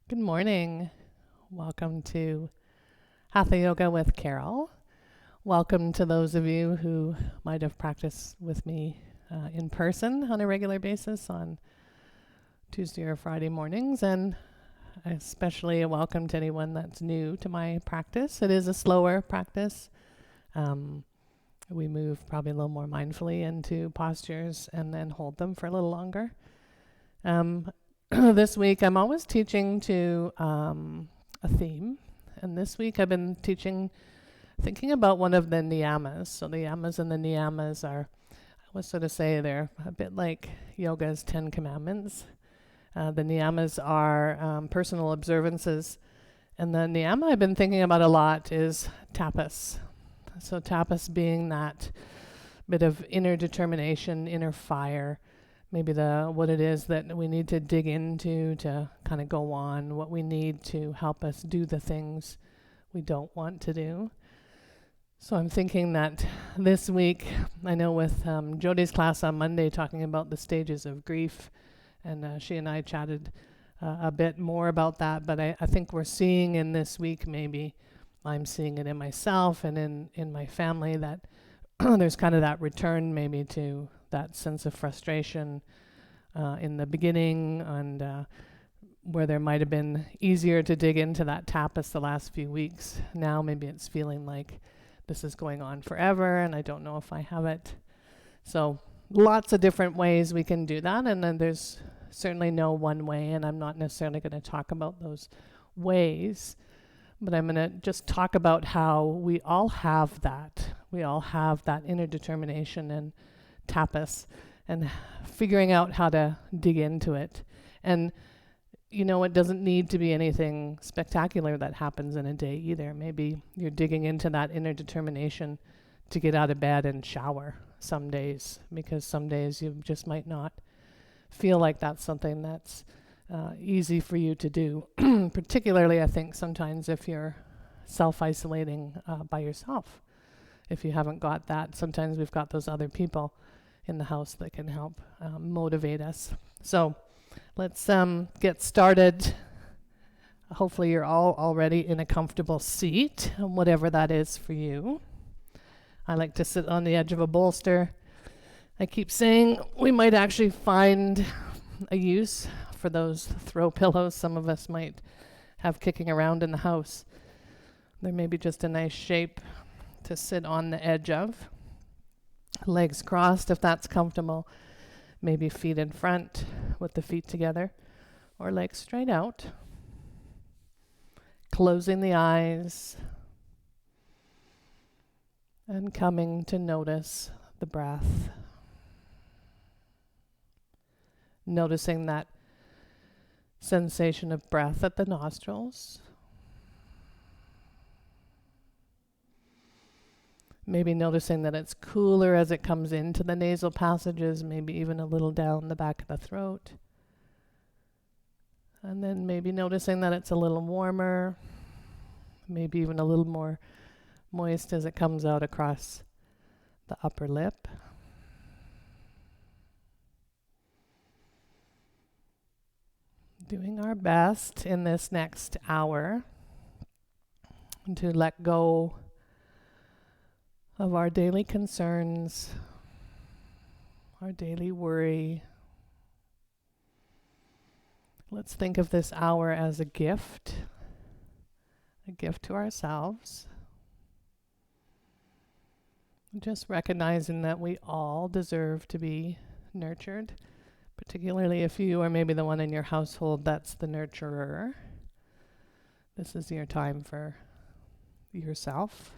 Good morning. Welcome to Hatha Yoga with Carol. Welcome to those of you who might have practiced with me in person on a regular basis on Tuesday or Friday mornings, and especially a welcome to anyone that's new to my practice. It is a slower practice. We move probably a little more mindfully into postures and then hold them for a little longer. This week I'm always teaching to a theme, and this week I've been thinking about one of the niyamas. So the yamas and the niyamas are, I would sort of say they're a bit like yoga's 10 commandments. The niyamas are personal observances, and the niyama I've been thinking about a lot is tapas. So tapas being that bit of inner determination, inner fire, maybe what it is that we need to dig into to kind of go on, what we need to help us do the things we don't want to do. So I'm thinking that this week, I know with Jodi's class on Monday talking about the stages of grief, and she and I chatted a bit more about that, but I think we're seeing in this week, maybe I'm seeing it in myself and in my family, that there's kind of that return maybe to that sense of frustration in the beginning, and where there might have been easier to dig into that tapas the last few weeks. Now maybe it's feeling like this is going on forever and I don't know if I have it. So lots of different ways we can do that, and then there's certainly no one way, and I'm not necessarily going to talk about those ways, but I'm going to just talk about how we all have that. We all have that inner determination and tapas, and figuring out how to dig into it. And it doesn't need to be anything spectacular that happens in a day either. Maybe you're digging into that inner determination to get out of bed and shower some days, because some days you just might not feel like that's something that's easy for you to do. Particularly, I think, sometimes if you're self-isolating by yourself. If you haven't got that, sometimes we've got those other people in the house that can help motivate us. So let's get started. Hopefully you're all already in a comfortable seat, whatever that is for you. I like to sit on the edge of a bolster. I keep saying we might actually find a use for those throw pillows some of us might have kicking around in the house. They're maybe just a nice shape to sit on the edge of. Legs crossed if that's comfortable. Maybe feet in front with the feet together, or legs straight out. Closing the eyes and coming to notice the breath. Noticing that sensation of breath at the nostrils. Maybe noticing that it's cooler as it comes into the nasal passages, maybe even a little down the back of the throat. And then maybe noticing that it's a little warmer, maybe even a little more moist as it comes out across the upper lip. Doing our best in this next hour to let go of our daily concerns, our daily worry. Let's think of this hour as a gift to ourselves. Just recognizing that we all deserve to be nurtured, particularly if you are maybe the one in your household that's the nurturer. This is your time for yourself.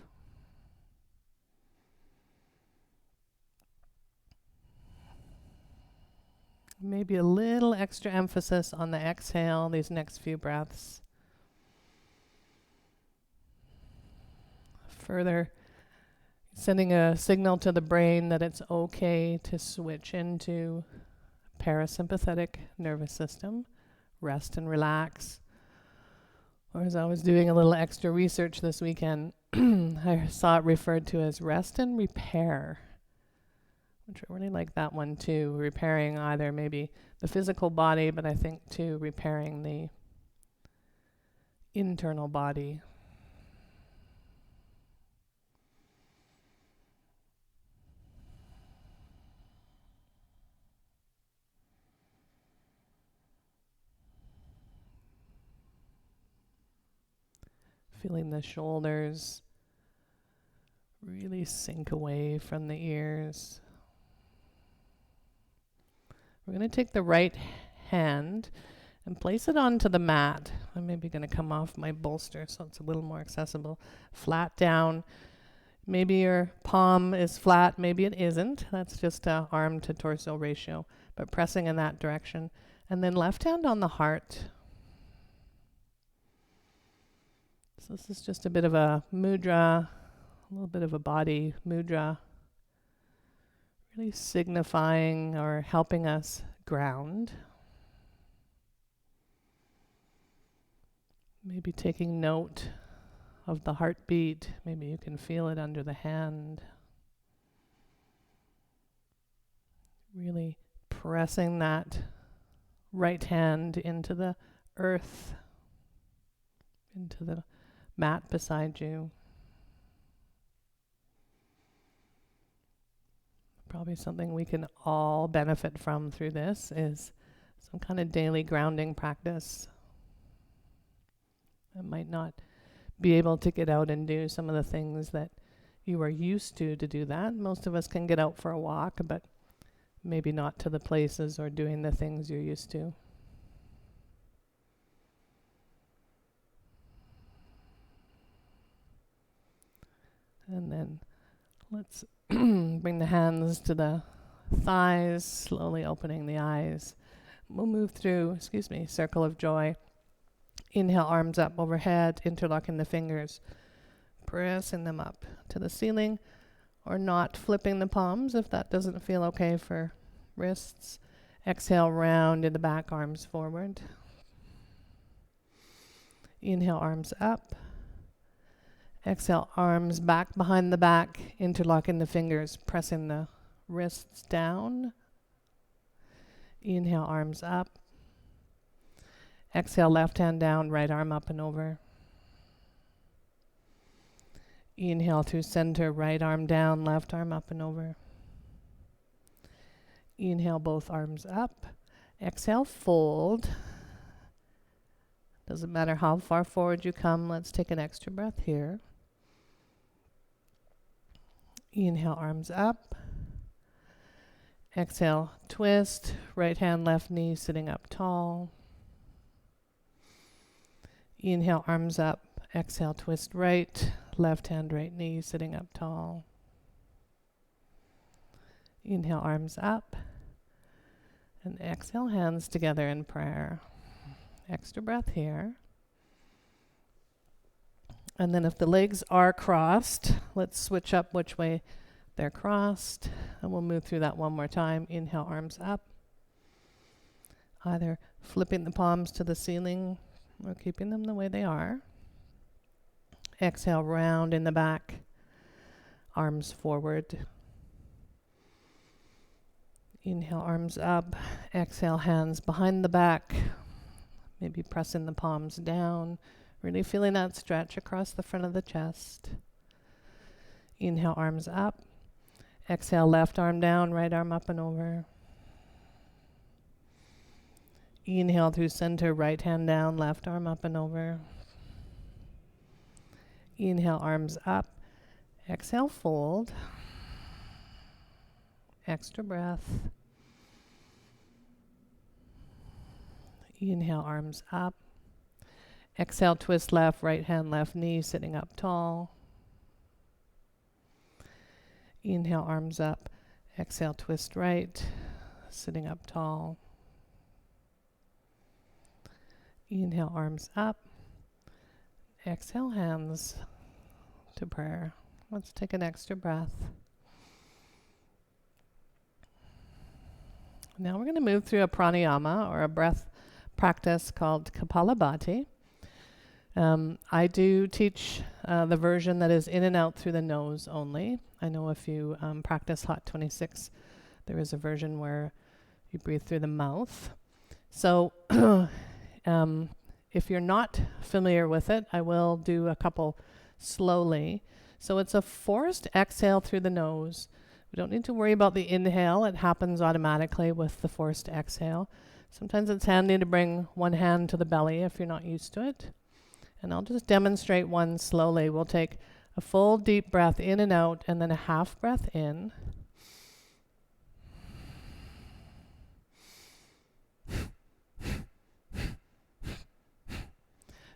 Maybe a little extra emphasis on the exhale, these next few breaths. Further, sending a signal to the brain that it's okay to switch into parasympathetic nervous system, rest and relax. Or as I was doing a little extra research this weekend, I saw it referred to as rest and repair, which I really like that one too. Repairing either maybe the physical body, but I think too repairing the internal body. Feeling the shoulders really sink away from the ears. We're going to take the right hand and place it onto the mat. I'm maybe going to come off my bolster so it's a little more accessible. Flat down. Maybe your palm is flat, maybe it isn't. That's just a arm to torso ratio, but pressing in that direction. And then left hand on the heart. So this is just a bit of a mudra, a little bit of a body mudra, really signifying or helping us ground. Maybe taking note of the heartbeat. Maybe you can feel it under the hand. Really pressing that right hand into the earth, into the mat beside you. Probably something we can all benefit from through this is some kind of daily grounding practice. I might not be able to get out and do some of the things that you are used to do that. Most of us can get out for a walk, but maybe not to the places or doing the things you're used to. And then let's bring the hands to the thighs, slowly opening the eyes. We'll move through, circle of joy. Inhale, arms up overhead, interlocking the fingers, pressing them up to the ceiling, or not flipping the palms if that doesn't feel okay for wrists. Exhale, round in the back, arms forward. Inhale, arms up. Exhale, arms back behind the back, interlocking the fingers, pressing the wrists down. Inhale, arms up. Exhale, left hand down, right arm up and over. Inhale through center, right arm down, left arm up and over. Inhale, both arms up. Exhale, fold. Doesn't matter how far forward you come. Let's take an extra breath here. Inhale, arms up. Exhale, twist. Right hand, left knee, sitting up tall. Inhale, arms up. Exhale, twist right. Left hand, right knee, sitting up tall. Inhale, arms up. And exhale, hands together in prayer. Extra breath here. And then if the legs are crossed, let's switch up which way they're crossed. And we'll move through that one more time. Inhale, arms up. Either flipping the palms to the ceiling or keeping them the way they are. Exhale, round in the back, arms forward. Inhale, arms up. Exhale, hands behind the back. Maybe pressing the palms down. Really feeling that stretch across the front of the chest. Inhale, arms up. Exhale, left arm down, right arm up and over. Inhale through center, right hand down, left arm up and over. Inhale, arms up. Exhale, fold. Extra breath. Inhale, arms up. Exhale, twist left, right hand, left knee, sitting up tall. Inhale, arms up. Exhale, twist right, sitting up tall. Inhale, arms up. Exhale, hands to prayer. Let's take an extra breath. Now we're going to move through a pranayama, or a breath practice called Kapalabhati. I do teach the version that is in and out through the nose only. I know if you practice Hot 26, there is a version where you breathe through the mouth. So if you're not familiar with it, I will do a couple slowly. So it's a forced exhale through the nose. We don't need to worry about the inhale. It happens automatically with the forced exhale. Sometimes it's handy to bring one hand to the belly if you're not used to it. And I'll just demonstrate one slowly. We'll take a full deep breath in and out, and then a half breath in.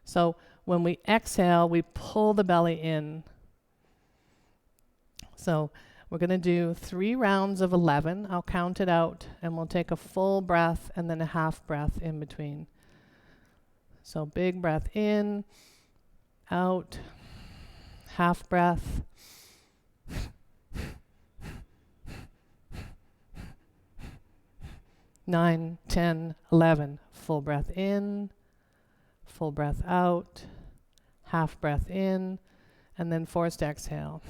So when we exhale, we pull the belly in. So we're going to do 3 rounds of 11. I'll count it out, and we'll take a full breath and then a half breath in between. So big breath in, out, half breath. Nine, 10, 11. Full breath in, full breath out, half breath in, and then forced exhale.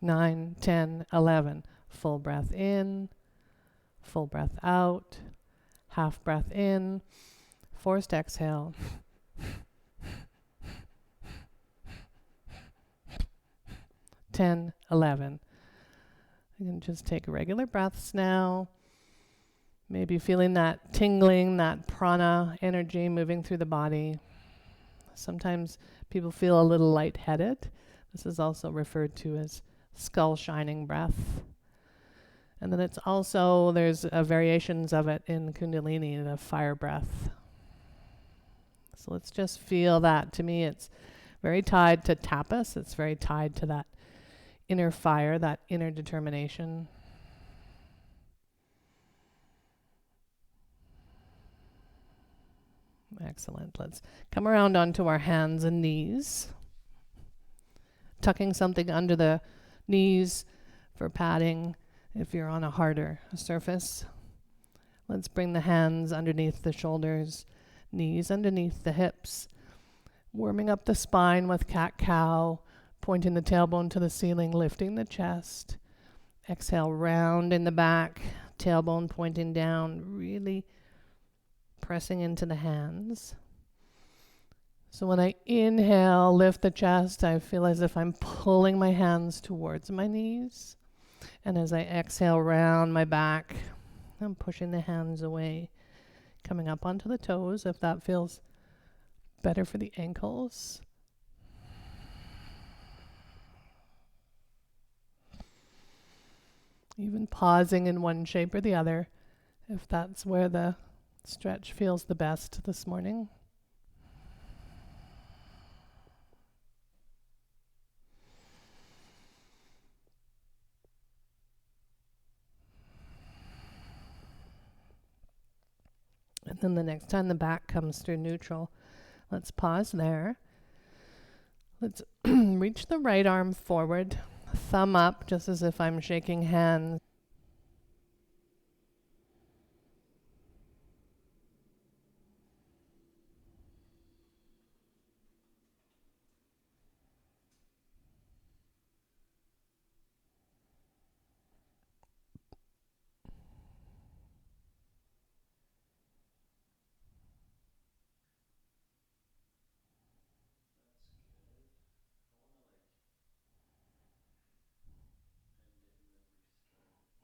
9, 10, 11. Full breath in, full breath out, half breath in, forced exhale. 10, 11. You can just take regular breaths now. Maybe feeling that tingling, that prana energy moving through the body. Sometimes people feel a little lightheaded. This is also referred to as skull shining breath. And then it's also, there's variations of it in Kundalini, the fire breath. So let's just feel that. To me, it's very tied to tapas. It's very tied to that inner fire, that inner determination. Excellent. Let's come around onto our hands and knees. Tucking something under the knees for padding if you're on a harder surface. Let's bring the hands underneath the shoulders, knees underneath the hips. Warming up the spine with cat-cow, pointing the tailbone to the ceiling, lifting the chest. Exhale, round in the back, tailbone pointing down, really pressing into the hands. So when I inhale, lift the chest, I feel as if I'm pulling my hands towards my knees. And as I exhale, round my back, I'm pushing the hands away, coming up onto the toes if that feels better for the ankles. Even pausing in one shape or the other if that's where the stretch feels the best this morning. And then the next time the back comes through neutral, let's pause there. Let's reach the right arm forward, thumb up, just as if I'm shaking hands.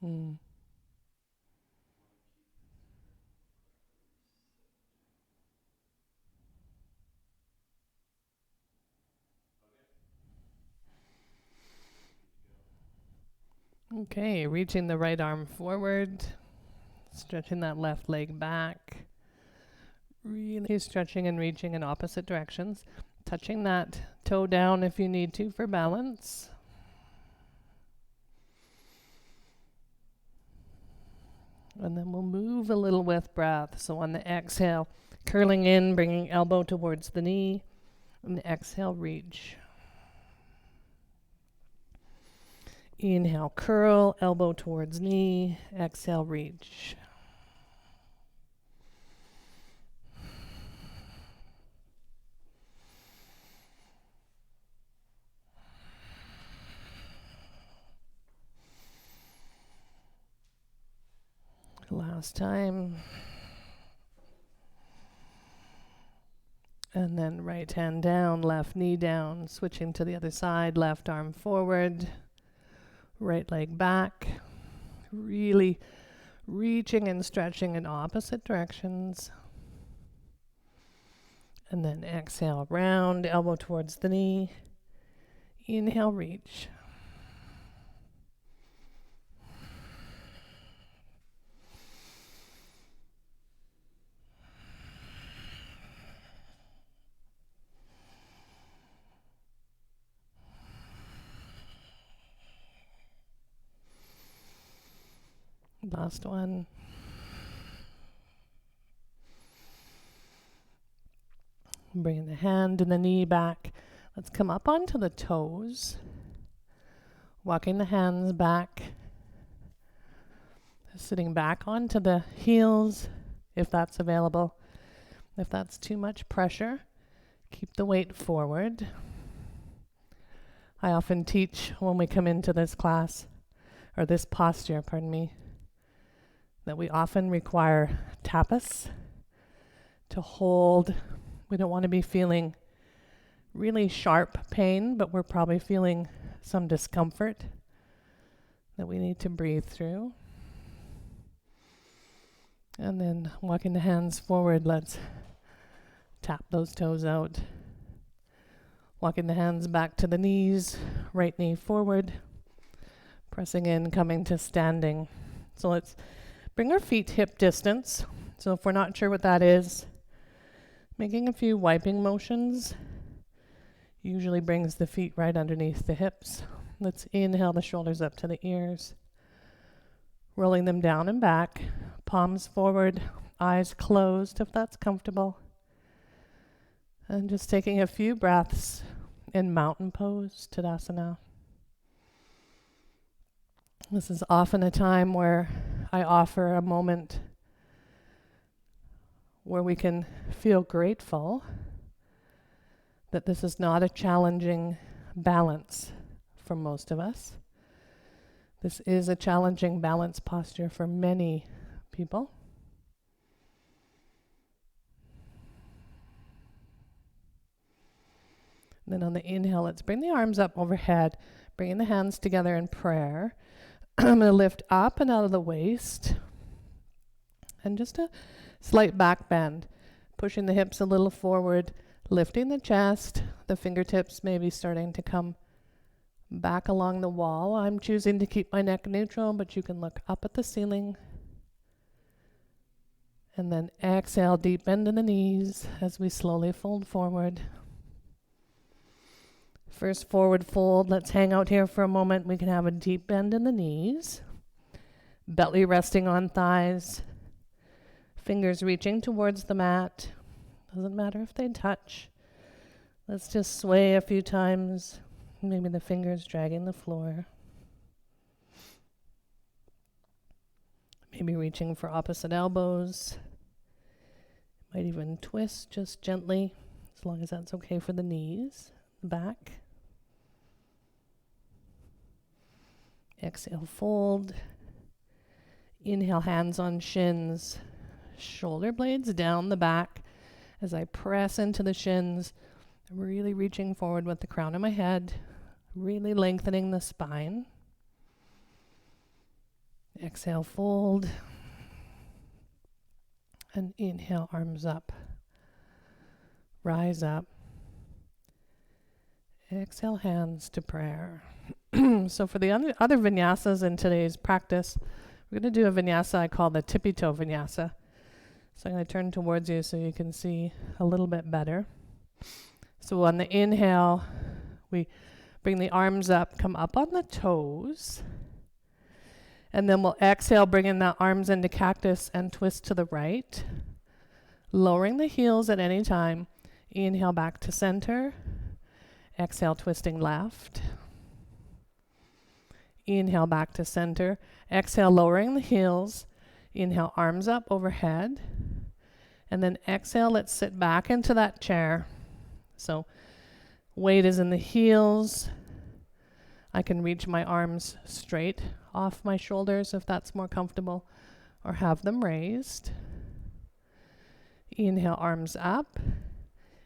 Mm. Okay, reaching the right arm forward, stretching that left leg back. Really stretching and reaching in opposite directions. Touching that toe down if you need to for balance. And then we'll move a little with breath. So on the exhale, curling in, bringing elbow towards the knee. And the exhale, reach. Inhale, curl, elbow towards knee. Exhale, reach. Last time. And then right hand down, left knee down, switching to the other side, left arm forward, right leg back. Really reaching and stretching in opposite directions. And then exhale, round, elbow towards the knee. Inhale, reach. Last one. Bringing the hand and the knee back. Let's come up onto the toes. Walking the hands back. Sitting back onto the heels if that's available. If that's too much pressure, keep the weight forward. I often teach when we come into this class, or this posture, pardon me, that we often require tapas to hold. We don't want to be feeling really sharp pain, but we're probably feeling some discomfort that we need to breathe through. And then walking the hands forward, let's tap those toes out. Walking the hands back to the knees, right knee forward, pressing in, coming to standing. So let's bring our feet hip distance. So if we're not sure what that is, making a few wiping motions usually brings the feet right underneath the hips. Let's inhale the shoulders up to the ears, rolling them down and back, palms forward, eyes closed if that's comfortable. And just taking a few breaths in mountain pose, Tadasana. This is often a time where I offer a moment where we can feel grateful that this is not a challenging balance for most of us. This is a challenging balance posture for many people. And then on the inhale, let's bring the arms up overhead, bringing the hands together in prayer. I'm going to lift up and out of the waist. And just a slight back bend, pushing the hips a little forward, lifting the chest, the fingertips maybe starting to come back along the wall. I'm choosing to keep my neck neutral, but you can look up at the ceiling. And then exhale, deep bend in the knees as we slowly fold forward. First forward fold, let's hang out here for a moment. We can have a deep bend in the knees, belly resting on thighs, fingers reaching towards the mat. Doesn't matter if they touch. Let's just sway a few times, maybe the fingers dragging the floor. Maybe reaching for opposite elbows. Might even twist just gently, as long as that's okay for the knees, the back. Exhale, fold. Inhale, hands on shins, shoulder blades down the back as I press into the shins, really reaching forward with the crown of my head, really lengthening the spine. Exhale, fold. And inhale, arms up. Rise up. Exhale, hands to prayer. So for the other vinyasas in today's practice, we're going to do a vinyasa I call the Tippy Toe Vinyasa. So I'm going to turn towards you so you can see a little bit better. So on the inhale, we bring the arms up, come up on the toes. And then we'll exhale, bringing the arms into cactus and twist to the right. Lowering the heels at any time. Inhale back to center. Exhale, twisting left. Inhale back to center. Exhale, lowering the heels. Inhale, arms up overhead. And then exhale, let's sit back into that chair. So weight is in the heels. I can reach my arms straight off my shoulders if that's more comfortable. or have them raised. Inhale, arms up.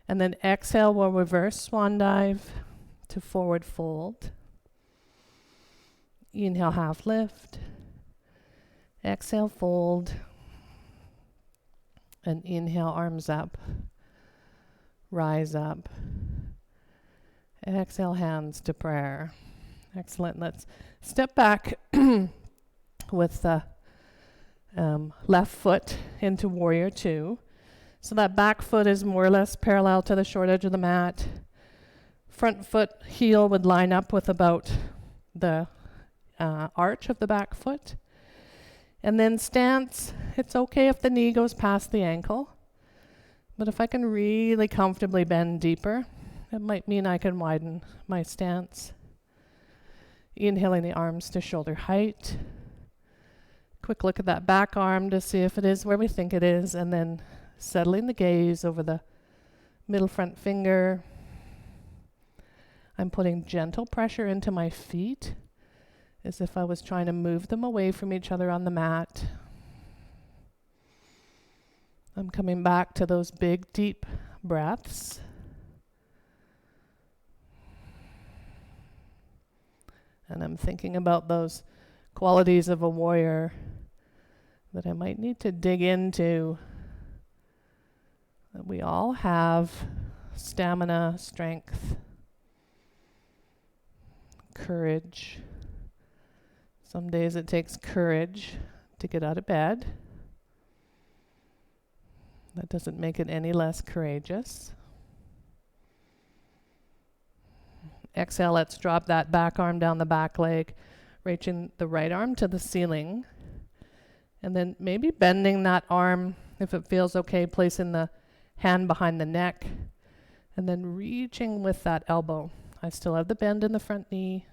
And then exhale, we'll reverse swan dive to forward fold. Inhale, half lift. Exhale, fold. And inhale, arms up. Rise up. Exhale, hands to prayer. Excellent. Let's step back with the left foot into warrior two. So that back foot is more or less parallel to the short edge of the mat. Front foot heel would line up with about the arch of the back foot. And then stance, it's okay if the knee goes past the ankle. But if I can really comfortably bend deeper, it might mean I can widen my stance. Inhaling the arms to shoulder height. Quick look at that back arm to see if it is where we think it is, and then settling the gaze over the middle front finger. I'm putting gentle pressure into my feet as if I was trying to move them away from each other on the mat. I'm coming back to those big, deep breaths. And I'm thinking about those qualities of a warrior that I might need to dig into. That we all have stamina, strength, courage. Some days it takes courage to get out of bed. That doesn't make it any less courageous. Exhale, let's drop that back arm down the back leg, reaching the right arm to the ceiling. And then maybe bending that arm, if it feels okay, placing the hand behind the neck, and then reaching with that elbow. I still have the bend in the front knee.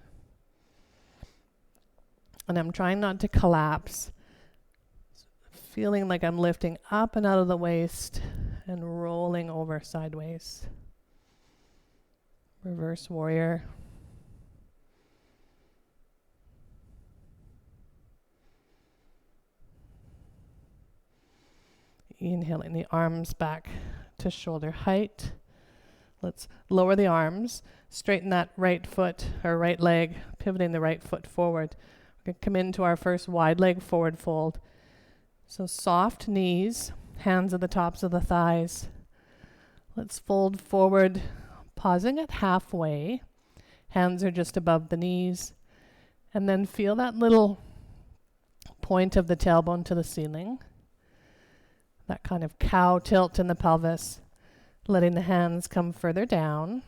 And I'm trying not to collapse. Feeling like I'm lifting up and out of the waist and rolling over sideways. Reverse warrior. Inhaling the arms back to shoulder height. Let's lower the arms, straighten that right foot or right leg, pivoting the right foot forward. We're going to come into our first wide leg forward fold. So soft knees, hands at the tops of the thighs. Let's fold forward, pausing at halfway. Hands are just above the knees. And then feel that little point of the tailbone to the ceiling. That kind of cow tilt in the pelvis. Letting the hands come further down.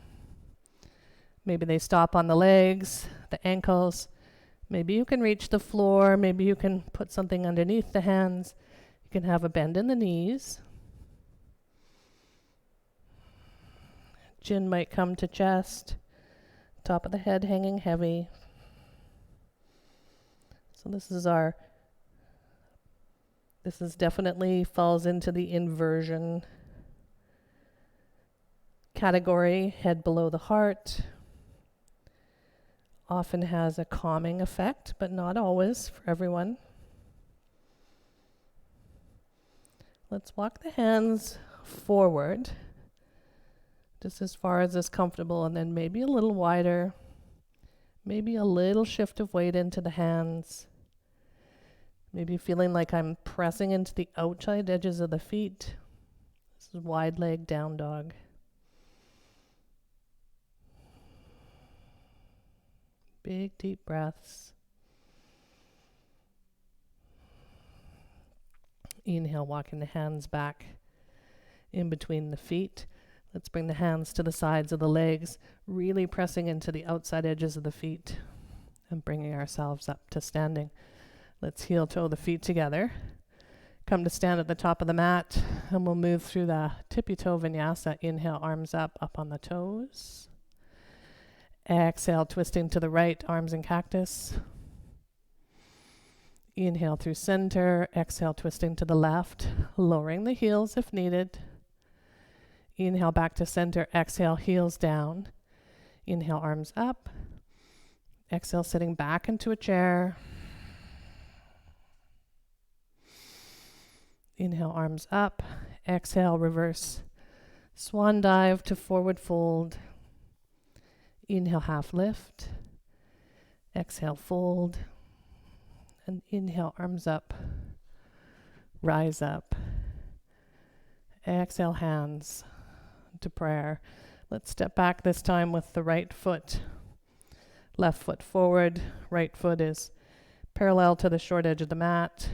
Maybe they stop on the legs, the ankles. Maybe you can reach the floor. Maybe you can put something underneath the hands. You can have a bend in the knees. Chin might come to chest. Top of the head hanging heavy. So this definitely falls into the inversion category. Head below the heart. Often has a calming effect, but not always for everyone. Let's walk the hands forward, just as far as is comfortable, and then maybe a little wider. Maybe a little shift of weight into the hands. Maybe feeling like I'm pressing into the outside edges of the feet. This is wide leg down dog. Big, deep breaths. Inhale, walking the hands back in between the feet. Let's bring the hands to the sides of the legs, really pressing into the outside edges of the feet and bringing ourselves up to standing. Let's heel toe the feet together. Come to stand at the top of the mat, and we'll move through the Tippy Toe Vinyasa. Inhale, arms up on the toes. Exhale, twisting to the right, arms in cactus. Inhale through center. Exhale, twisting to the left, lowering the heels if needed. Inhale back to center. Exhale, heels down. Inhale, arms up. Exhale, sitting back into a chair. Inhale, arms up. Exhale, reverse swan dive to forward fold. Inhale, half lift. Exhale, fold. And inhale, arms up. Rise up. Exhale, hands to prayer. Let's step back this time with the right foot. Left foot forward. Right foot is parallel to the short edge of the mat.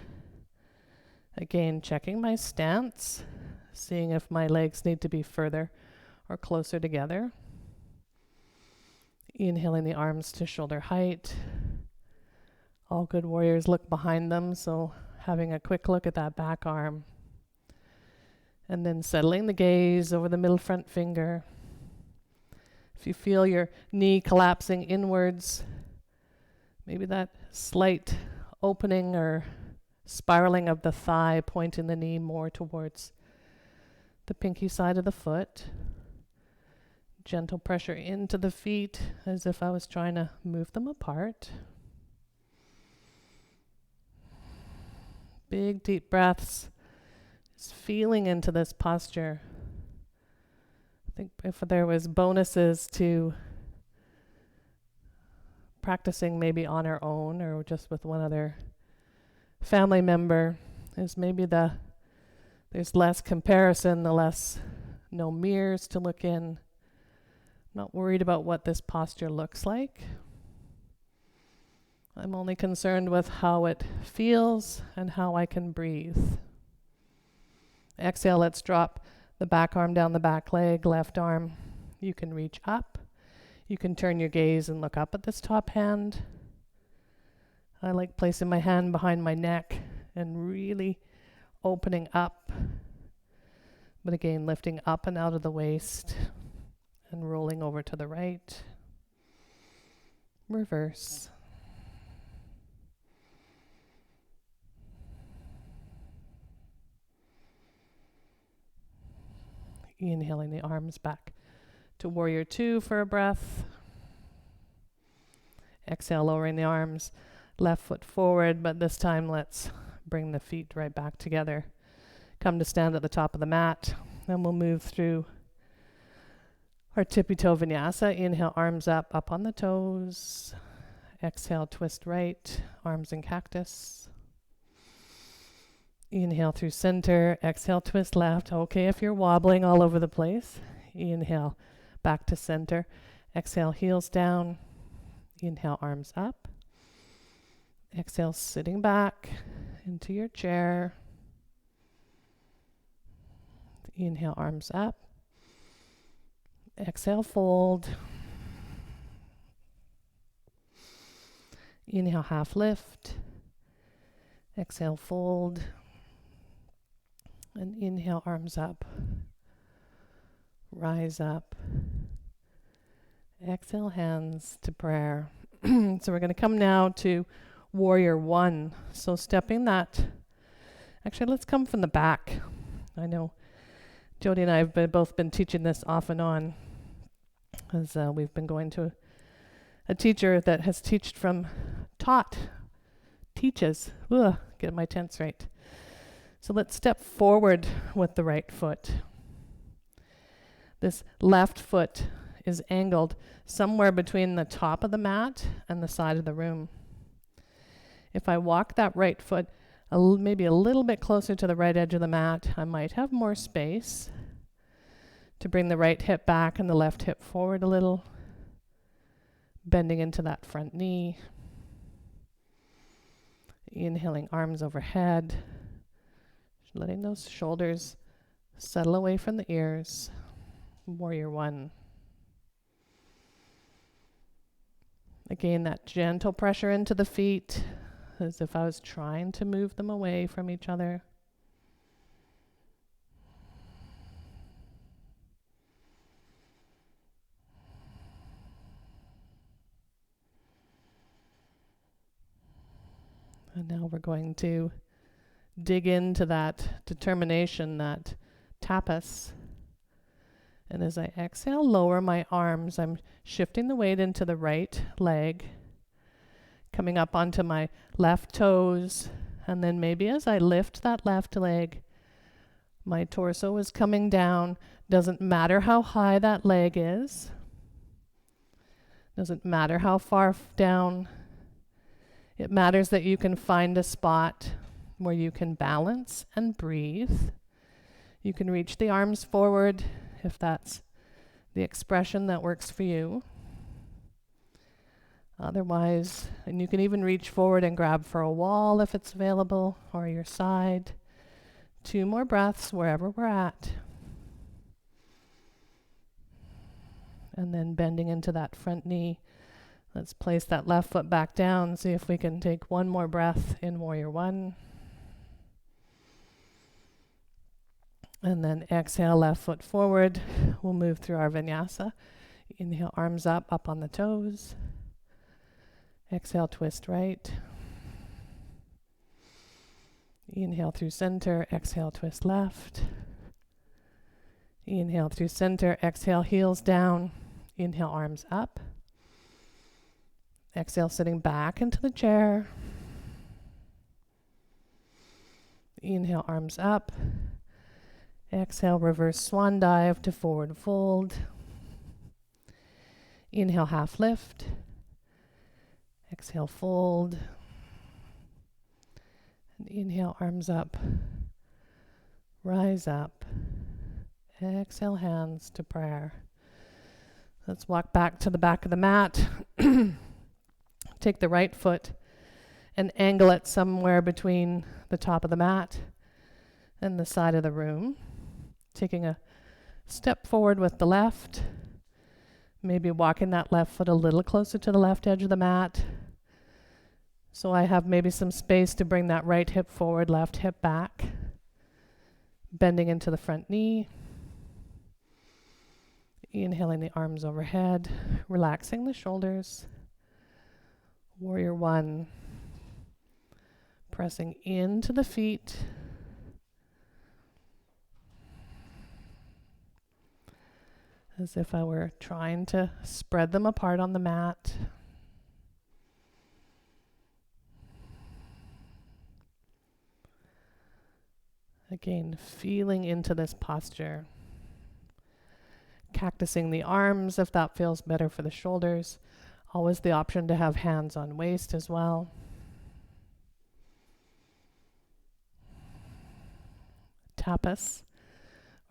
Again, checking my stance, seeing if my legs need to be further or closer together. Inhaling the arms to shoulder height. All good warriors look behind them, so having a quick look at that back arm. And then settling the gaze over the middle front finger. If you feel your knee collapsing inwards, maybe that slight opening or spiraling of the thigh, pointing the knee more towards the pinky side of the foot. Gentle pressure into the feet as if I was trying to move them apart. Big deep breaths. Just feeling into this posture. I think if there was bonuses to practicing maybe on our own or just with one other family member, is maybe there's less comparison, the less no mirrors to look in. Not worried about what this posture looks like. I'm only concerned with how it feels and how I can breathe. Exhale, let's drop the back arm down the back leg, left arm. You can reach up. You can turn your gaze and look up at this top hand. I like placing my hand behind my neck and really opening up. But again, lifting up and out of the waist and rolling over to the right. Reverse. Inhaling the arms back to warrior two for a breath. Exhale, lowering the arms, left foot forward, but this time let's bring the feet right back together. Come to stand at the top of the mat, and we'll move through our Tippy Toe Vinyasa. Inhale, arms up on the toes. Exhale, twist right, arms in cactus. Inhale through center. Exhale, twist left. Okay, if you're wobbling all over the place, inhale back to center. Exhale, heels down. Inhale, arms up. Exhale, sitting back into your chair. Inhale, arms up. Exhale, fold. Inhale, half lift. Exhale, fold. And inhale, arms up. Rise up. Exhale, hands to prayer. So we're going to come now to warrior one. So stepping that, actually let's come from the back. I know Jody and I have both been teaching this off and on, as we've been going to a teacher that has teaches. Get my tense right. So let's step forward with the right foot. This left foot is angled somewhere between the top of the mat and the side of the room. If I walk that right foot maybe a little bit closer to the right edge of the mat, I might have more space to bring the right hip back and the left hip forward a little, bending into that front knee. Inhaling, arms overhead, letting those shoulders settle away from the ears. Warrior one. Again, that gentle pressure into the feet, as if I was trying to move them away from each other. And now we're going to dig into that determination, that tapas. And as I exhale, lower my arms. I'm shifting the weight into the right leg, coming up onto my left toes. And then maybe as I lift that left leg, My torso is coming down. Doesn't matter how high that leg is. Doesn't matter how far down. It matters that you can find a spot where you can balance and breathe. You can reach the arms forward if that's the expression that works for you. Otherwise, and you can even reach forward and grab for a wall if it's available, or your side. 2 more breaths wherever we're at. And then bending into that front knee. Let's place that left foot back down. See if we can take 1 more breath in Warrior 1. And then exhale, left foot forward. We'll move through our vinyasa. Inhale, arms up on the toes. Exhale, twist right. Inhale through center, exhale, twist left. Inhale through center, exhale, heels down. Inhale, arms up. Exhale, sitting back into the chair. Inhale, arms up. Exhale, reverse swan dive to forward fold. Inhale, half lift. Exhale, fold. And inhale, arms up. Rise up. Exhale, hands to prayer. Let's walk back to the back of the mat. Take the right foot and angle it somewhere between the top of the mat and the side of the room. Taking a step forward with the left. Maybe walking that left foot a little closer to the left edge of the mat. So I have maybe some space to bring that right hip forward, left hip back. Bending into the front knee. Inhaling the arms overhead. Relaxing the shoulders. Warrior 1. Pressing into the feet. As if I were trying to spread them apart on the mat. Again, feeling into this posture. Cactusing the arms if that feels better for the shoulders. Always the option to have hands on waist as well. Tapas,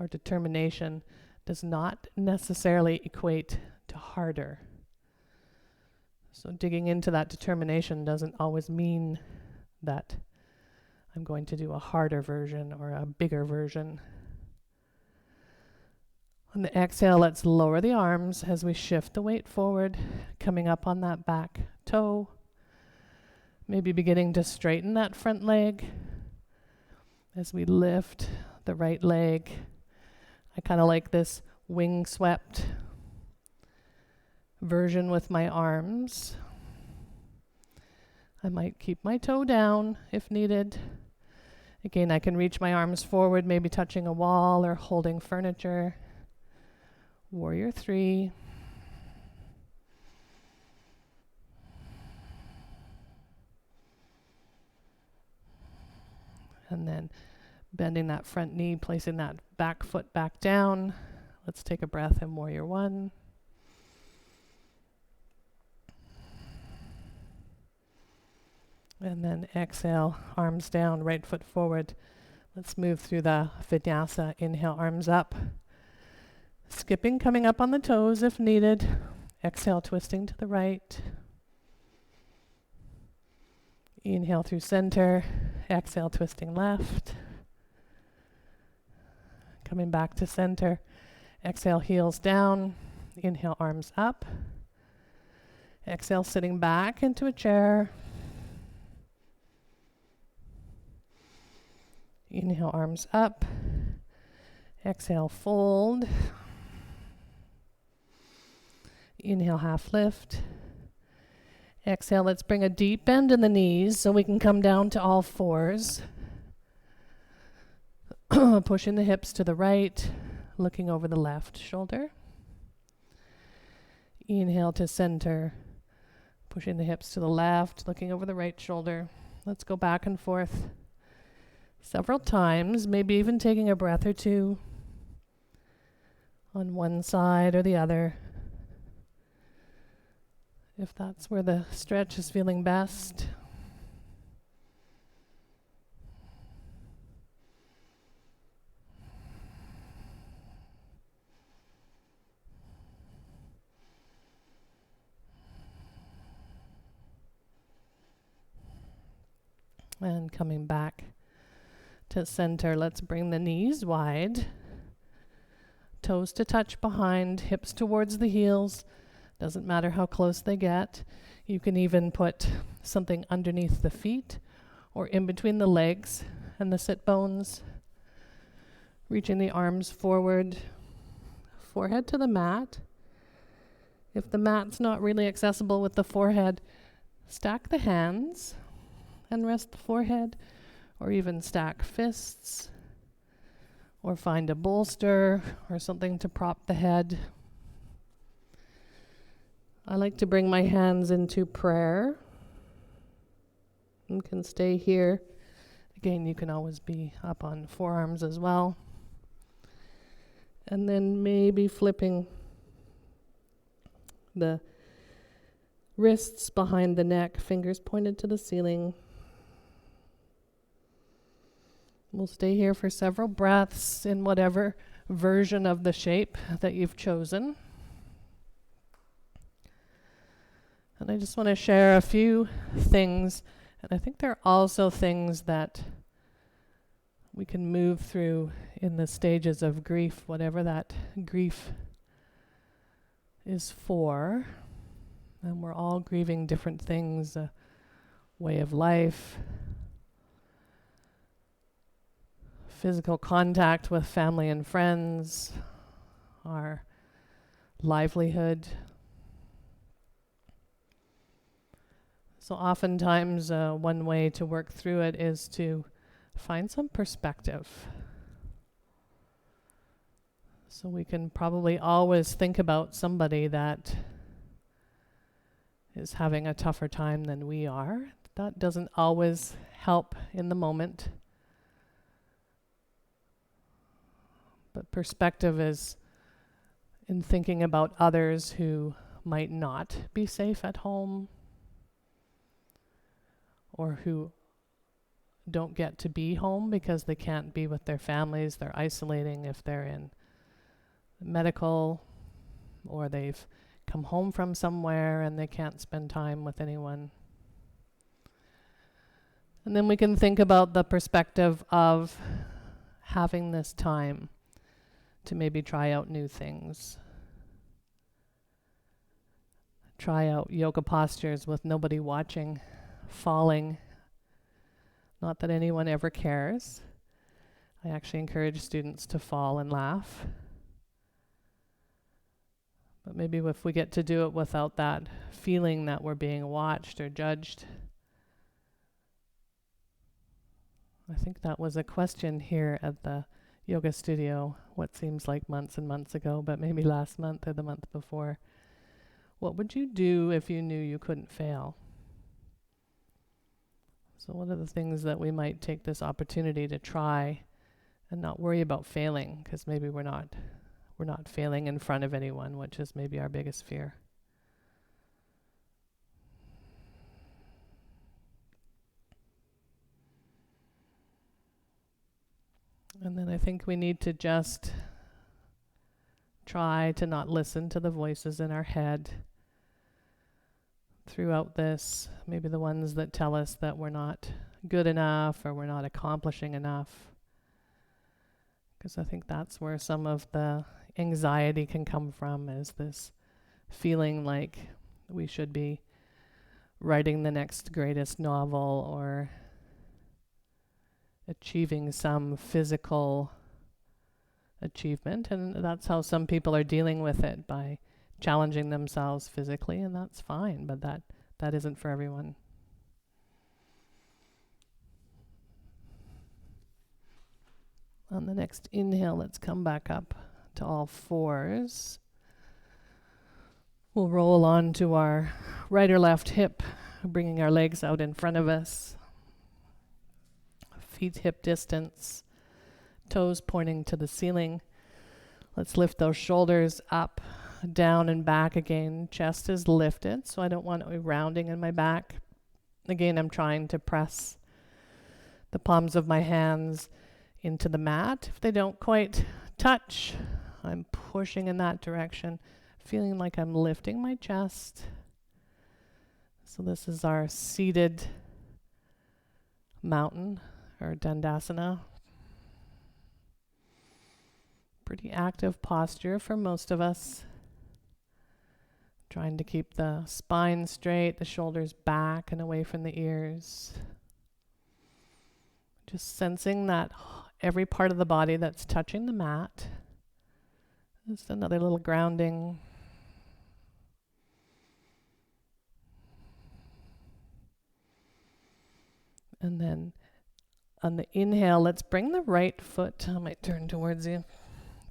or determination, does not necessarily equate to harder. So digging into that determination doesn't always mean that I'm going to do a harder version or a bigger version. On the exhale, let's lower the arms as we shift the weight forward, coming up on that back toe. Maybe beginning to straighten that front leg as we lift the right leg. I kind of like this wing swept version with my arms. I might keep my toe down if needed. Again, I can reach my arms forward, maybe touching a wall or holding furniture. Warrior 3. And then bending that front knee, placing that back foot back down. Let's take a breath in Warrior 1. And then exhale, arms down, right foot forward. Let's move through the vinyasa. Inhale, arms up. Skipping, coming up on the toes if needed. Exhale, twisting to the right. Inhale through center. Exhale, twisting left. Coming back to center. Exhale, heels down. Inhale, arms up. Exhale, sitting back into a chair. Inhale, arms up. Exhale, fold. Inhale, half lift. Exhale, let's bring a deep bend in the knees so we can come down to all fours. Pushing the hips to the right, looking over the left shoulder. Inhale to center, pushing the hips to the left, looking over the right shoulder. Let's go back and forth. several times, maybe even taking a breath or two on one side or the other, if that's where the stretch is feeling best. And coming back to center, let's bring the knees wide, toes to touch behind, hips towards the heels. Doesn't matter how close they get. You can even put something underneath the feet or in between the legs and the sit bones. Reaching the arms forward, forehead to the mat. If the mat's not really accessible with the forehead, stack the hands and rest the forehead, or even stack fists, or find a bolster or something to prop the head. I like to bring my hands into prayer. You can stay here. Again, you can always be up on forearms as well. And then maybe flipping the wrists behind the neck, fingers pointed to the ceiling. We'll stay here for several breaths in whatever version of the shape that you've chosen. And I just want to share a few things, and I think there are also things that we can move through in the stages of grief, whatever that grief is for. And we're all grieving different things, a way of life, physical contact with family and friends, our livelihood. So oftentimes one way to work through it is to find some perspective. So we can probably always think about somebody that is having a tougher time than we are. That doesn't always help in the moment. But perspective is in thinking about others who might not be safe at home, or who don't get to be home because they can't be with their families. They're isolating if they're in medical, or they've come home from somewhere and they can't spend time with anyone. And then we can think about the perspective of having this time to maybe try out new things. Try out yoga postures with nobody watching, falling. Not that anyone ever cares. I actually encourage students to fall and laugh. But maybe if we get to do it without that feeling that we're being watched or judged. I think that was a question here at the yoga studio, what seems like months and months ago, but maybe last month or the month before. What would you do if you knew you couldn't fail? So what are the things that we might take this opportunity to try and not worry about failing, because maybe we're not failing in front of anyone, which is maybe our biggest fear. And then I think we need to just try to not listen to the voices in our head throughout this, maybe the ones that tell us that we're not good enough or we're not accomplishing enough. Because I think that's where some of the anxiety can come from, is this feeling like we should be writing the next greatest novel or achieving some physical achievement. And that's how some people are dealing with it, by challenging themselves physically, and that's fine, but that isn't for everyone. On the next inhale, let's come back up to all fours. We'll roll on to our right or left hip, bringing our legs out in front of us. feet hip distance, toes pointing to the ceiling. Let's lift those shoulders up, down and back again. Chest is lifted, so I don't want a rounding in my back. Again, I'm trying to press the palms of my hands into the mat. If they don't quite touch, I'm pushing in that direction, feeling like I'm lifting my chest. So this is our seated mountain or Tadasana. Pretty active posture for most of us. Trying to keep the spine straight, the shoulders back and away from the ears. Just sensing that every part of the body that's touching the mat. Just another little grounding. And then on the inhale, let's bring the right foot, I might turn towards you,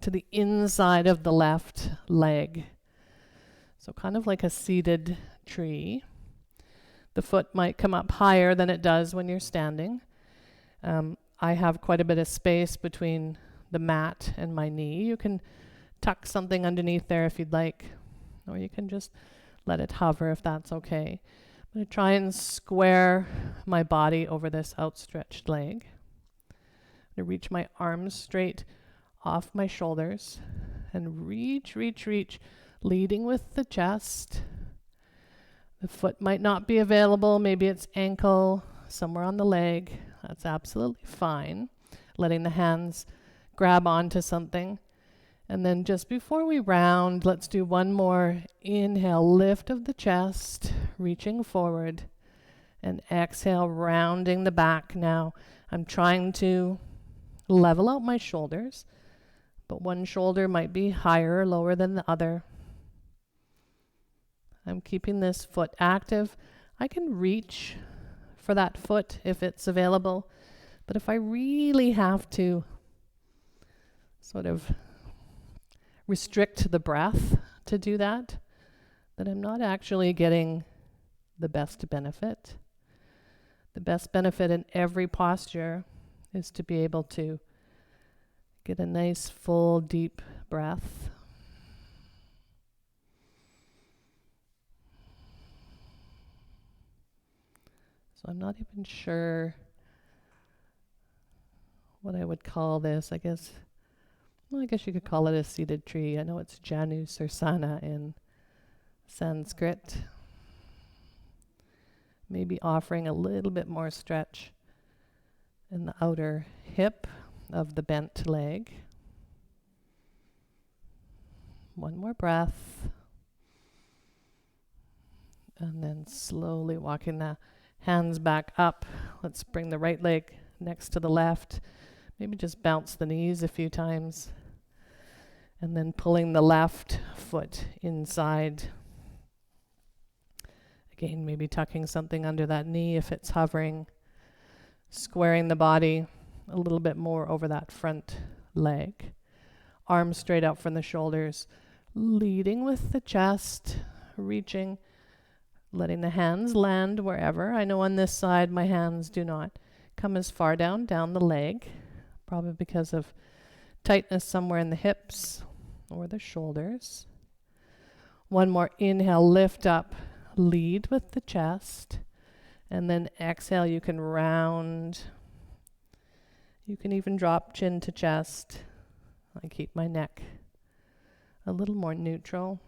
to the inside of the left leg. So kind of like a seated tree. The foot might come up higher than it does when you're standing. I have quite a bit of space between the mat and my knee. You can tuck something underneath there if you'd like, or you can just let it hover if that's okay. I'm going to try and square my body over this outstretched leg. I'm going to reach my arms straight off my shoulders and reach, leading with the chest. The foot might not be available. Maybe it's ankle, somewhere on the leg. That's absolutely fine. Letting the hands grab onto something. And then just before we round, let's do one more inhale, lift of the chest, reaching forward. And exhale, rounding the back. Now I'm trying to level out my shoulders, but one shoulder might be higher or lower than the other. I'm keeping this foot active. I can reach for that foot if it's available, but if I really have to sort of restrict the breath to do that, then I'm not actually getting the best benefit. The best benefit in every posture is to be able to get a nice, full, deep breath. So I'm not even sure what I would call this. I guess you could call it a seated tree. I know it's Janu Sursana in Sanskrit. Maybe offering a little bit more stretch in the outer hip of the bent leg. One more breath. And then slowly walking the hands back up. Let's bring the right leg next to the left. Maybe just bounce the knees a few times. And then pulling the left foot inside. Again, maybe tucking something under that knee if it's hovering. Squaring the body a little bit more over that front leg. Arms straight out from the shoulders. Leading with the chest. Reaching. Letting the hands land wherever. I know on this side my hands do not come as far down the leg. Probably because of tightness somewhere in the hips or the shoulders. One more inhale, lift up, lead with the chest. And then exhale, you can round. You can even drop chin to chest. I keep my neck a little more neutral.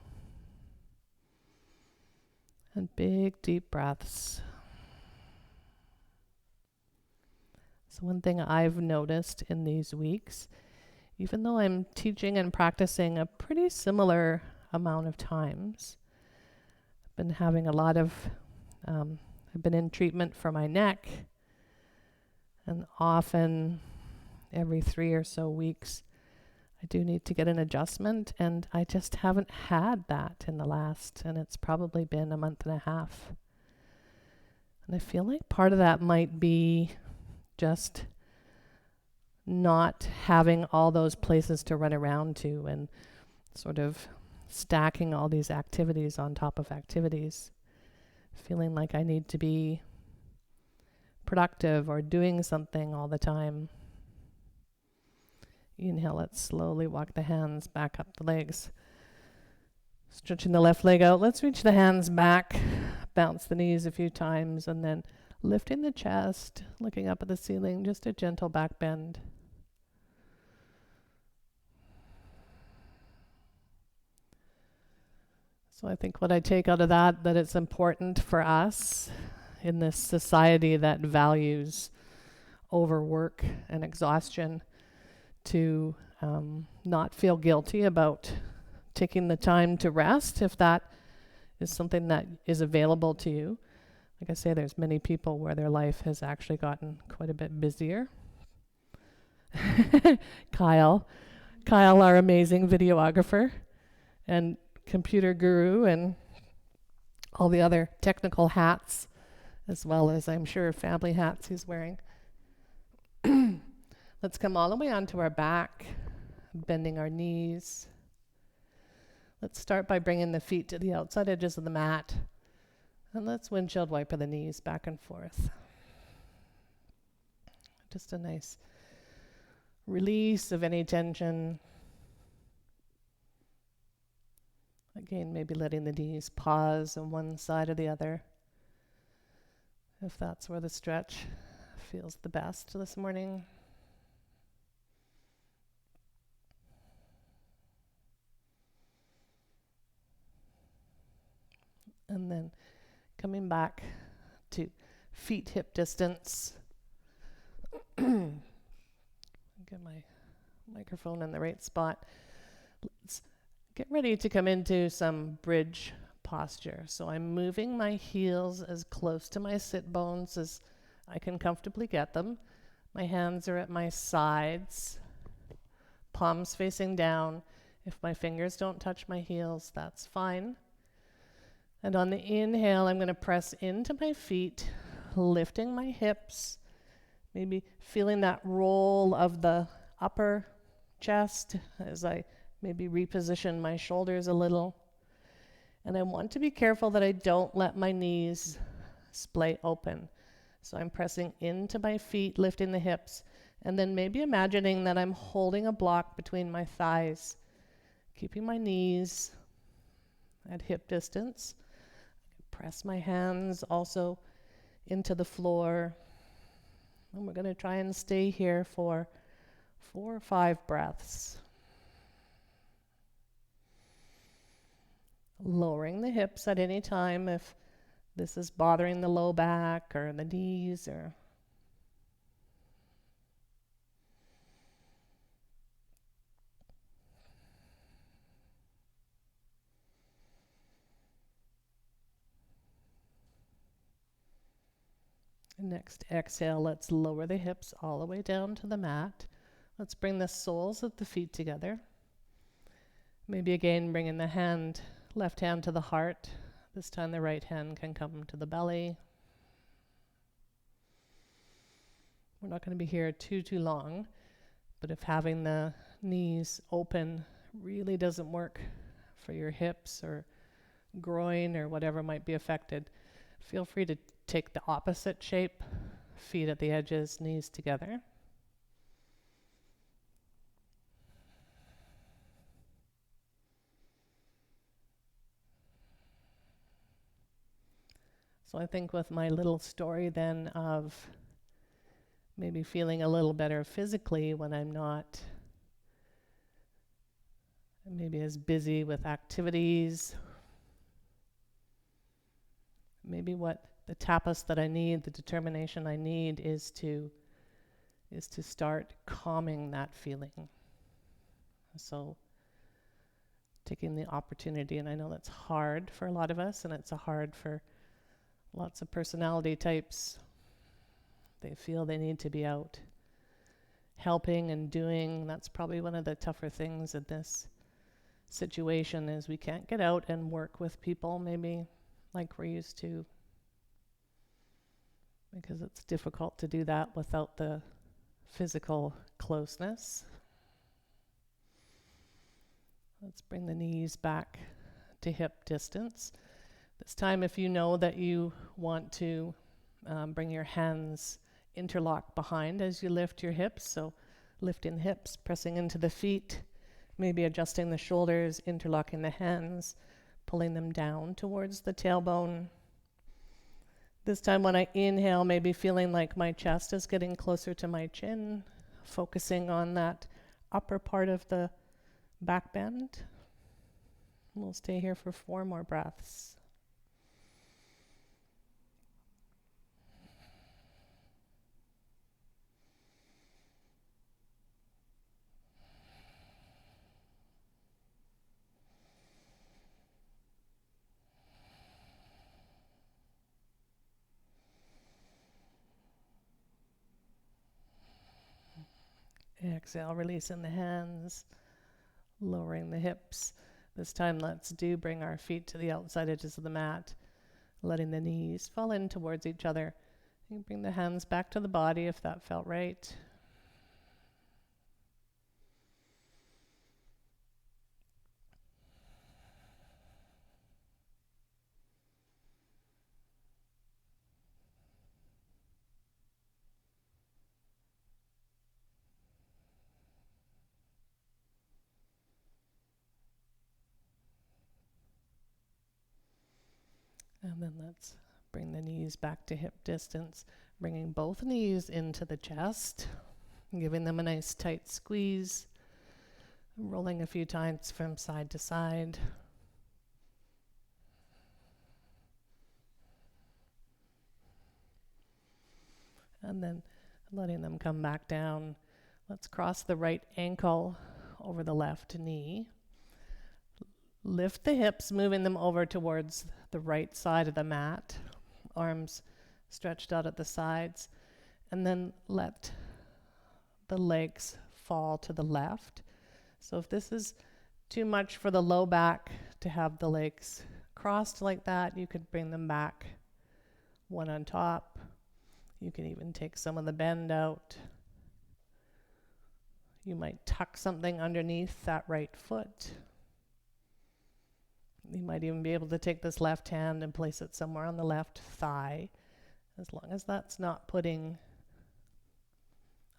And big, deep breaths. So one thing I've noticed in these weeks, even though I'm teaching and practicing a pretty similar amount of times, I've been having a lot of, I've been in treatment for my neck, and often every 3 or so weeks, I do need to get an adjustment, and I just haven't had that in the last, and it's probably been a month and a half. And I feel like part of that might be just not having all those places to run around to and sort of stacking all these activities on top of activities. Feeling like I need to be productive or doing something all the time. Inhale, let's slowly walk the hands back up the legs. Stretching the left leg out. Let's reach the hands back, bounce the knees a few times, and then lifting the chest, looking up at the ceiling, just a gentle back bend. So I think what I take out of that it's important for us in this society that values overwork and exhaustion to not feel guilty about taking the time to rest if that is something that is available to you. Like I say, there's many people where their life has actually gotten quite a bit busier. Kyle, our amazing videographer and computer guru and all the other technical hats, as well as I'm sure family hats he's wearing. Let's come all the way onto our back, bending our knees. Let's start by bringing the feet to the outside edges of the mat. And let's windshield wiper the knees back and forth. Just a nice release of any tension. Again, maybe letting the knees pause on one side or the other, if that's where the stretch feels the best this morning. And then coming back to feet hip distance. Get my microphone in the right spot. Let's get ready to come into some bridge posture. So I'm moving my heels as close to my sit bones as I can comfortably get them. My hands are at my sides, palms facing down. If my fingers don't touch my heels, that's fine. And on the inhale, I'm going to press into my feet, lifting my hips, maybe feeling that roll of the upper chest as I maybe reposition my shoulders a little. And I want to be careful that I don't let my knees splay open. So I'm pressing into my feet, lifting the hips, and then maybe imagining that I'm holding a block between my thighs, keeping my knees at hip distance. Press my hands also into the floor. And we're going to try and stay here for 4 or 5 breaths. Lowering the hips at any time if this is bothering the low back or the knees or next exhale, let's lower the hips all the way down to the mat. Let's bring the soles of the feet together. Maybe again bringing the left hand to the heart. This time the right hand can come to the belly. We're not going to be here too long, but if having the knees open really doesn't work for your hips or groin or whatever might be affected, feel free to take the opposite shape, feet at the edges, knees together. So I think with my little story then of maybe feeling a little better physically when I'm not maybe as busy with activities, maybe what the tapas that I need, the determination I need is to start calming that feeling. So taking the opportunity, and I know that's hard for a lot of us, and it's hard for lots of personality types. They feel they need to be out helping and doing. That's probably one of the tougher things in this situation is we can't get out and work with people maybe like we're used to, because it's difficult to do that without the physical closeness. Let's bring the knees back to hip distance. This time, if you know that you want to Bring your hands interlock behind as you lift your hips. So lifting hips, pressing into the feet, maybe adjusting the shoulders, interlocking the hands, pulling them down towards the tailbone. This time when I inhale, maybe feeling like my chest is getting closer to my chin, focusing on that upper part of the back bend. We'll stay here for 4 more breaths. Exhale, releasing the hands, lowering the hips. This time, let's bring our feet to the outside edges of the mat, letting the knees fall in towards each other. You can bring the hands back to the body if that felt right. And then let's bring the knees back to hip distance, bringing both knees into the chest, giving them a nice tight squeeze, rolling a few times from side to side. And then letting them come back down. Let's cross the right ankle over the left knee. Lift the hips, moving them over towards the right side of the mat. Arms stretched out at the sides. And then let the legs fall to the left. So if this is too much for the low back to have the legs crossed like that, you could bring them back one on top. You can even take some of the bend out. You might tuck something underneath that right foot. You might even be able to take this left hand and place it somewhere on the left thigh, as long as that's not putting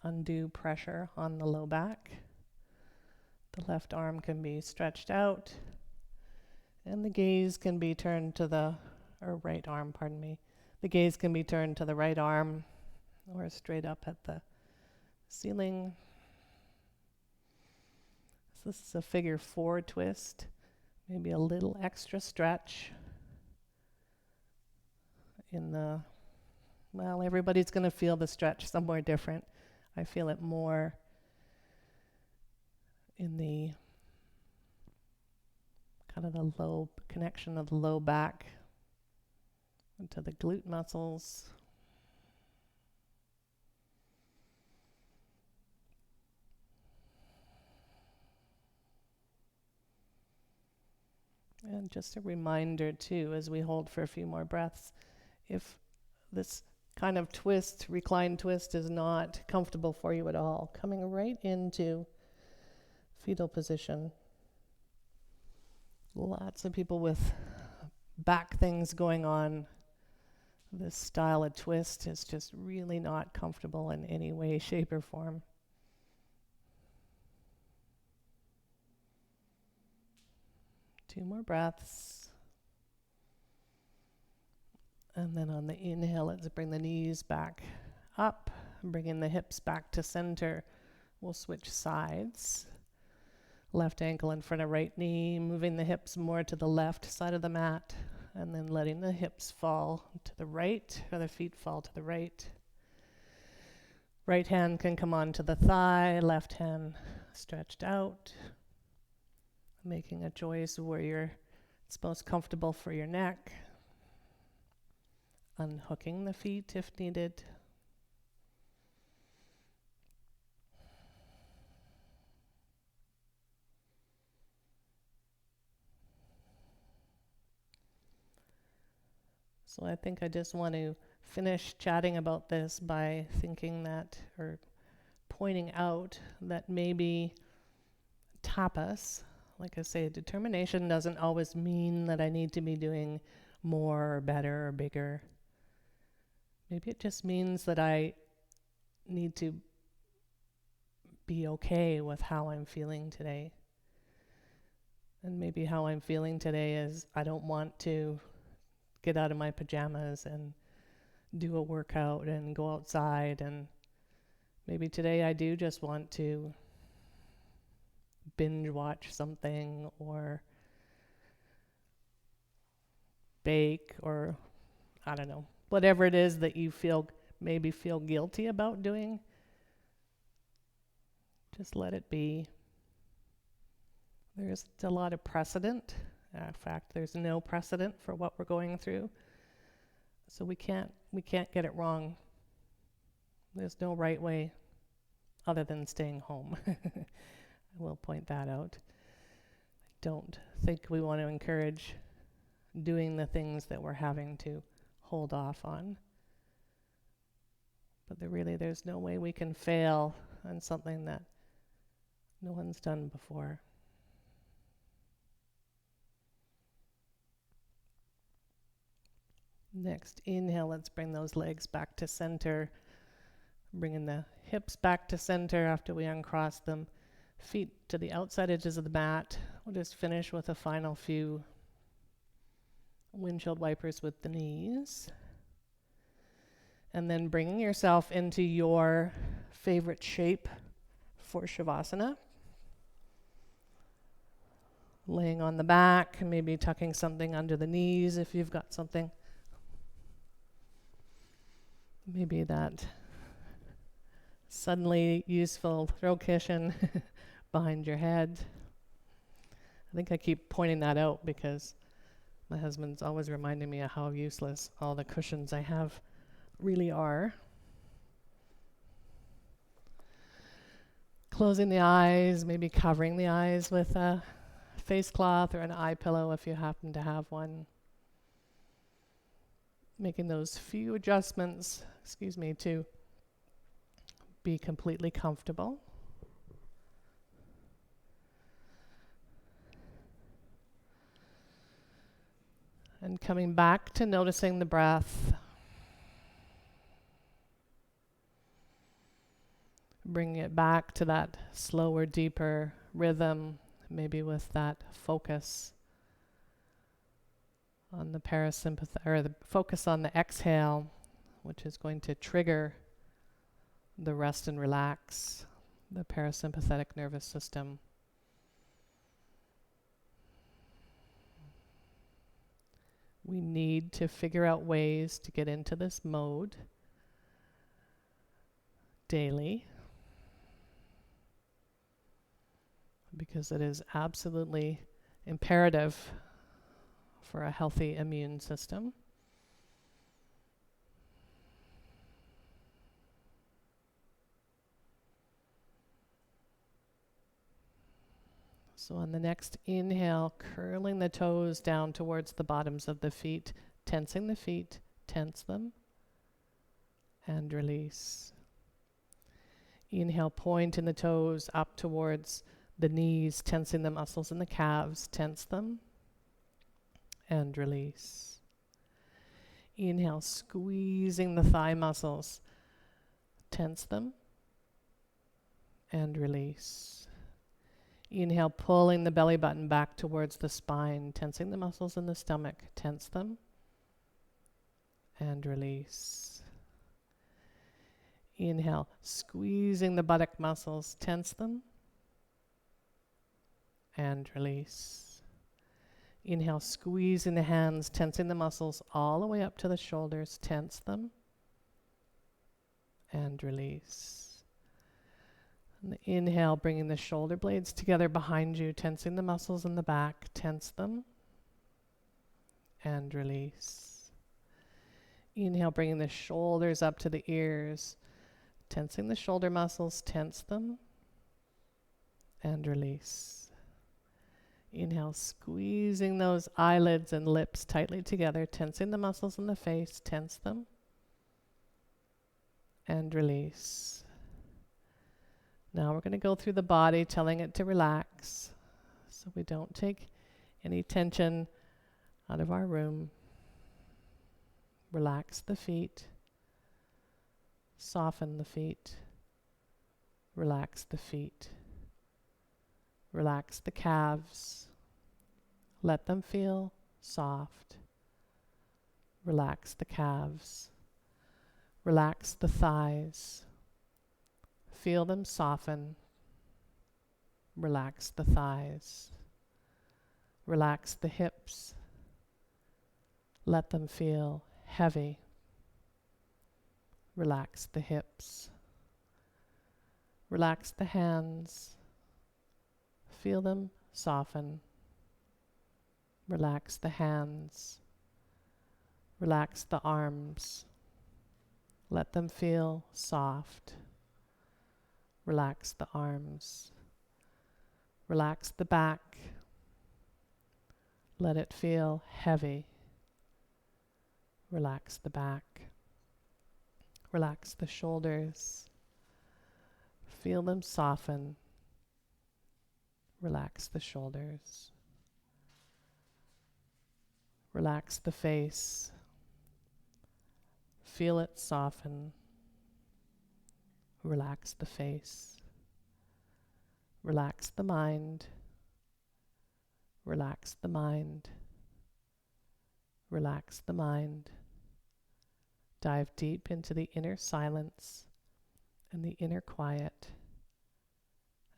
undue pressure on the low back. The left arm can be stretched out, and the gaze can be turned to the right arm, pardon me. The gaze can be turned to the right arm or straight up at the ceiling. So this is a figure 4 twist. Maybe a little extra stretch in the, well, everybody's going to feel the stretch somewhere different. I feel it more in the kind of the low connection of the low back into the glute muscles. And just a reminder too, as we hold for a few more breaths, if this kind of twist, reclined twist, is not comfortable for you at all, coming right into fetal position. Lots of people with back things going on. This style of twist is just really not comfortable in any way, shape, or form. Two more breaths. And then on the inhale, let's bring the knees back up, bringing the hips back to center. We'll switch sides. Left ankle in front of right knee, moving the hips more to the left side of the mat, and then letting the hips fall to the right, or the feet fall to the right. Right hand can come onto the thigh, left hand stretched out. Making a choice where it's most comfortable for your neck. Unhooking the feet if needed. So I think I just want to finish chatting about this by thinking that, or pointing out that maybe tapas, like I say, determination doesn't always mean that I need to be doing more or better or bigger. Maybe it just means that I need to be okay with how I'm feeling today. And maybe how I'm feeling today is I don't want to get out of my pajamas and do a workout and go outside. And maybe today I do just want to binge watch something or bake or I don't know, whatever it is that you maybe feel guilty about doing. Just let it be. There's a lot of precedent. In fact, there's no precedent for what we're going through. So we can't get it wrong. There's no right way other than staying home. I will point that out. I don't think we want to encourage doing the things that we're having to hold off on. But there's no way we can fail on something that no one's done before. Next, inhale, let's bring those legs back to center. Bringing the hips back to center after we uncross them. Feet to the outside edges of the mat. We'll just finish with a final few windshield wipers with the knees. And then bringing yourself into your favorite shape for Shavasana. Laying on the back, and maybe tucking something under the knees if you've got something. Maybe that suddenly useful throw cushion behind your head. I think I keep pointing that out because my husband's always reminding me of how useless all the cushions I have really are. Closing the eyes, maybe covering the eyes with a face cloth or an eye pillow if you happen to have one. Making those few adjustments, to be completely comfortable. And coming back to noticing the breath. Bringing it back to that slower, deeper rhythm, maybe with that focus on the parasympathetic, or the focus on the exhale, which is going to trigger the rest and relax, the parasympathetic nervous system. We need to figure out ways to get into this mode daily, because it is absolutely imperative for a healthy immune system. So on the next inhale, curling the toes down towards the bottoms of the feet, tensing the feet, tense them, and release. Inhale, pointing the toes up towards the knees, tensing the muscles in the calves, tense them, and release. Inhale, squeezing the thigh muscles, tense them, and release. Inhale, pulling the belly button back towards the spine, tensing the muscles in the stomach, tense them, and release. Inhale, squeezing the buttock muscles, tense them, and release. Inhale, squeezing the hands, tensing the muscles all the way up to the shoulders, tense them, and release. And the inhale, bringing the shoulder blades together behind you, tensing the muscles in the back, tense them, and release. Inhale, bringing the shoulders up to the ears, tensing the shoulder muscles, tense them, and release. Inhale, squeezing those eyelids and lips tightly together, tensing the muscles in the face, tense them, and release. Now we're going to go through the body, telling it to relax, so we don't take any tension out of our room. Relax the feet, soften the feet. Relax the feet. Relax the calves. Let them feel soft. Relax the calves. Relax the thighs. Feel them soften. Relax the thighs. Relax the hips. Let them feel heavy. Relax the hips. Relax the hands. Feel them soften. Relax the hands. Relax the arms. Let them feel soft. Relax the arms. Relax the back. Let it feel heavy. Relax the back. Relax the shoulders. Feel them soften. Relax the shoulders. Relax the face. Feel it soften. Relax the face. Relax the mind. Relax the mind. Relax the mind. Dive deep into the inner silence and the inner quiet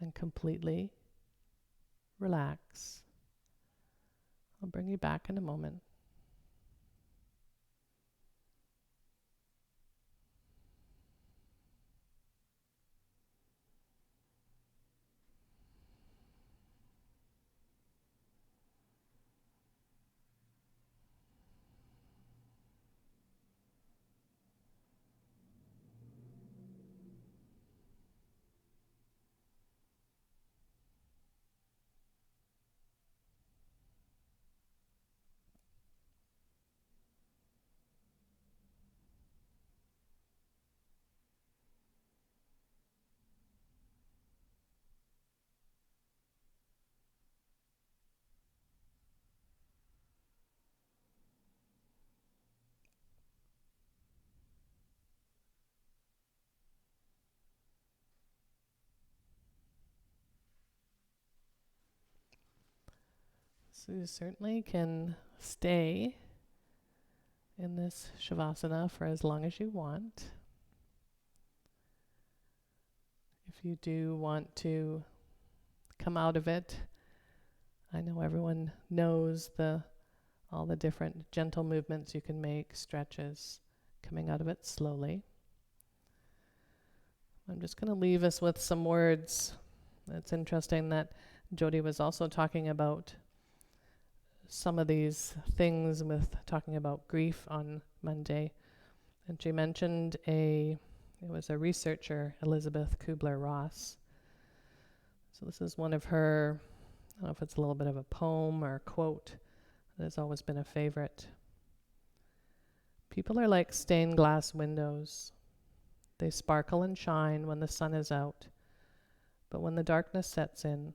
and completely relax. I'll bring you back in a moment. So you certainly can stay in this Shavasana for as long as you want. If you do want to come out of it, I know everyone knows all the different gentle movements you can make, stretches, coming out of it slowly. I'm just going to leave us with some words. It's interesting that Jody was also talking about some of these things with talking about grief on Monday. And she mentioned it was a researcher, Elizabeth Kubler-Ross. So this is one of her, I don't know if it's a little bit of a poem or a quote that has always been a favorite. People are like stained glass windows. They sparkle and shine when the sun is out. But when the darkness sets in,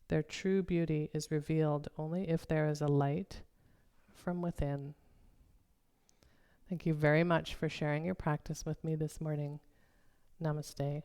their true beauty is revealed only if there is a light from within. Thank you very much for sharing your practice with me this morning. Namaste.